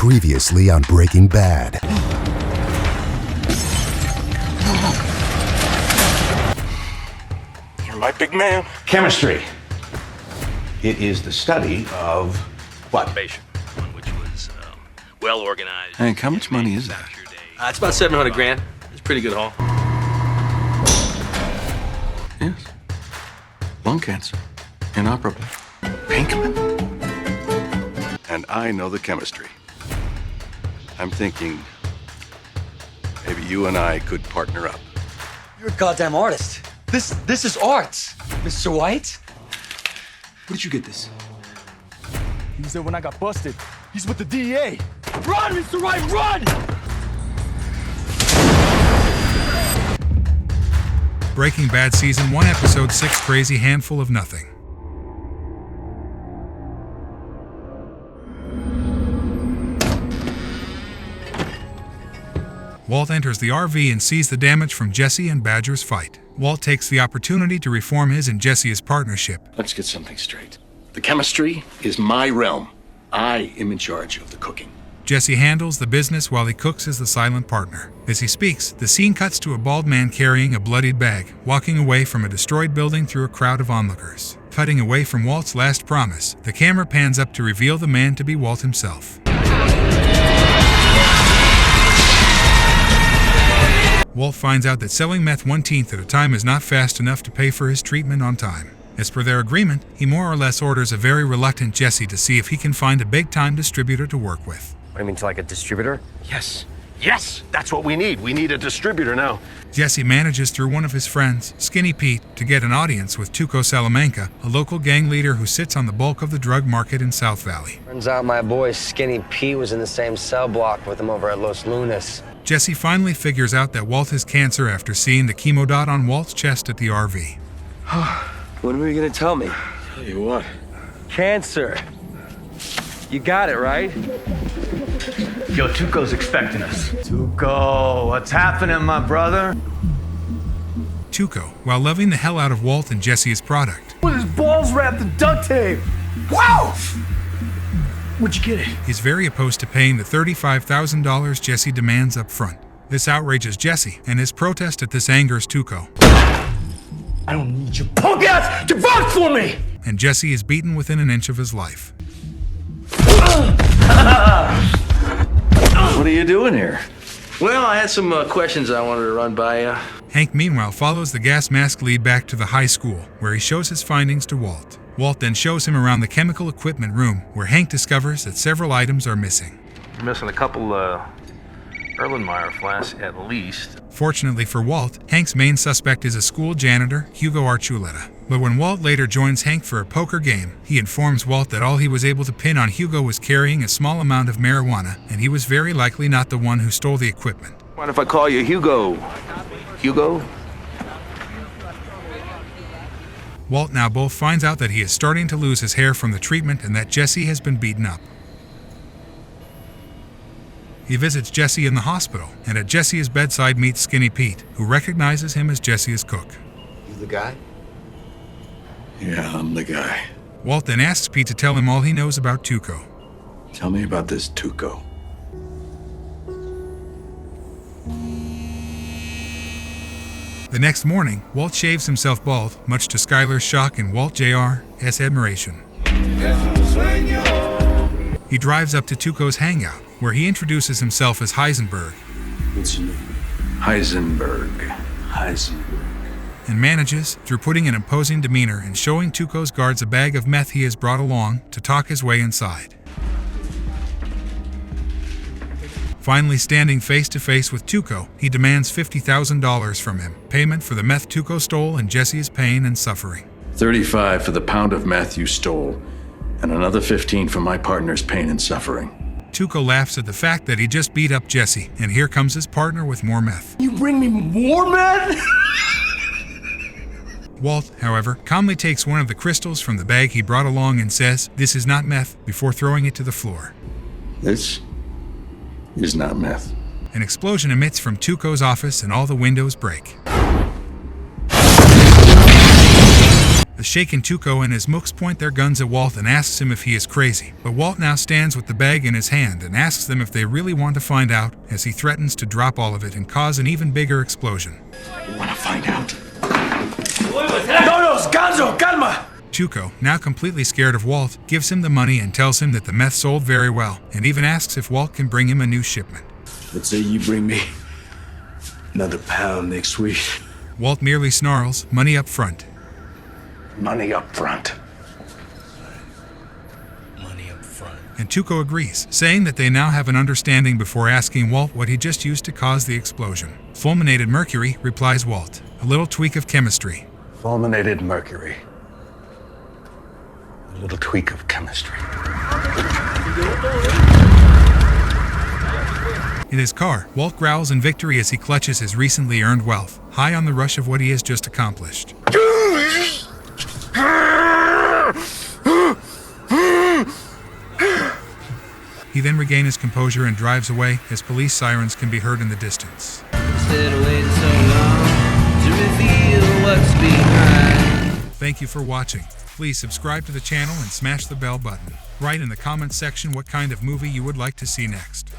Previously on Breaking Bad. You're my big man. Chemistry. It is the study of what? One which was well organized. Hank, how much money is that? It's about $700,000. It's a pretty good haul. Yes. Lung cancer. Inoperable. Pinkman. And I know the chemistry. I'm thinking maybe you and I could partner up. You're a goddamn artist. This is art, Mr. White. Where did you get this? He was there when I got busted. He's with the DEA. Run, Mr. White, run! Breaking Bad Season 1, Episode 6, Crazy Handful of Nothing. Walt enters the RV and sees the damage from Jesse and Badger's fight. Walt takes the opportunity to reform his and Jesse's partnership. Let's get something straight. The chemistry is my realm. I am in charge of the cooking. Jesse handles the business while he cooks as the silent partner. As he speaks, the scene cuts to a bald man carrying a bloodied bag, walking away from a destroyed building through a crowd of onlookers. Cutting away from Walt's last promise, the camera pans up to reveal the man to be Walt himself. Walt finds out that selling meth 1/10 at a time is not fast enough to pay for his treatment on time. As per their agreement, he more or less orders a very reluctant Jesse to see if he can find a big-time distributor to work with. I mean, like a distributor? Yes. Yes, that's what we need. We need a distributor now. Jesse manages through one of his friends, Skinny Pete, to get an audience with Tuco Salamanca, a local gang leader who sits on the bulk of the drug market in South Valley. Turns out my boy Skinny Pete was in the same cell block with him over at Los Lunas. Jesse finally figures out that Walt has cancer after seeing the chemo dot on Walt's chest at the RV. When were you gonna tell me? Tell you what. Cancer. You got it, right? Yo, Tuco's expecting us. Tuco, what's happening, my brother? Tuco, while loving the hell out of Walt and Jesse's product, With his balls wrapped in duct tape. Wow! Where'd you get it? is very opposed to paying the $35,000 Jesse demands up front. This outrages Jesse, and his protest at this angers Tuco. I don't need your punk ass to vote for me! And Jesse is beaten within an inch of his life. What are you doing here? Well, I had some questions I wanted to run by you. Hank, meanwhile, follows the gas mask lead back to the high school, where he shows his findings to Walt. Walt then shows him around the chemical equipment room, where Hank discovers that several items are missing. You're missing a couple Erlenmeyer flasks at least. Fortunately for Walt, Hank's main suspect is a school janitor, Hugo Archuleta. But when Walt later joins Hank for a poker game, he informs Walt that all he was able to pin on Hugo was carrying a small amount of marijuana, and he was very likely not the one who stole the equipment. What if I call you Hugo? Hugo? Walt now both finds out that he is starting to lose his hair from the treatment and that Jesse has been beaten up. He visits Jesse in the hospital, and at Jesse's bedside meets Skinny Pete, who recognizes him as Jesse's cook. You the guy? Yeah, I'm the guy. Walt then asks Pete to tell him all he knows about Tuco. Tell me about this Tuco. The next morning, Walt shaves himself bald, much to Skylar's shock and Walt Jr.'s admiration. He drives up to Tuco's hangout, where he introduces himself as Heisenberg. What's your name? Heisenberg. And manages, through putting an imposing demeanor and showing Tuco's guards a bag of meth he has brought along, to talk his way inside. Finally standing face to face with Tuco, he demands $50,000 from him, payment for the meth Tuco stole and Jesse's pain and suffering. 35 for the pound of meth you stole, and another 15 for my partner's pain and suffering. Tuco laughs at the fact that he just beat up Jesse, and here comes his partner with more meth. You bring me more meth? Walt, however, calmly takes one of the crystals from the bag he brought along and says, "This is not meth," before throwing it to the floor. This is not meth. An explosion emits from Tuco's office and all the windows break. The The shaken Tuco and his mooks point their guns at Walt and asks him if he is crazy, but Walt now stands with the bag in his hand and asks them if they really want to find out, as he threatens to drop all of it and cause an even bigger explosion. You want to find out? No, Gonzo, calma! Tuco, now completely scared of Walt, gives him the money and tells him that the meth sold very well, and even asks if Walt can bring him a new shipment. Let's say you bring me another pound next week. Walt merely snarls, money up front. Money up front. Money up front. And Tuco agrees, saying that they now have an understanding before asking Walt what he just used to cause the explosion. Fulminated mercury, replies Walt. A little tweak of chemistry. Fulminated mercury. A little tweak of chemistry. In his car, Walt growls in victory as he clutches his recently earned wealth, high on the rush of what he has just accomplished. He then regains his composure and drives away, as police sirens can be heard in the distance. Thank you for watching. Please subscribe to the channel and smash the bell button. Write in the comments section what kind of movie you would like to see next.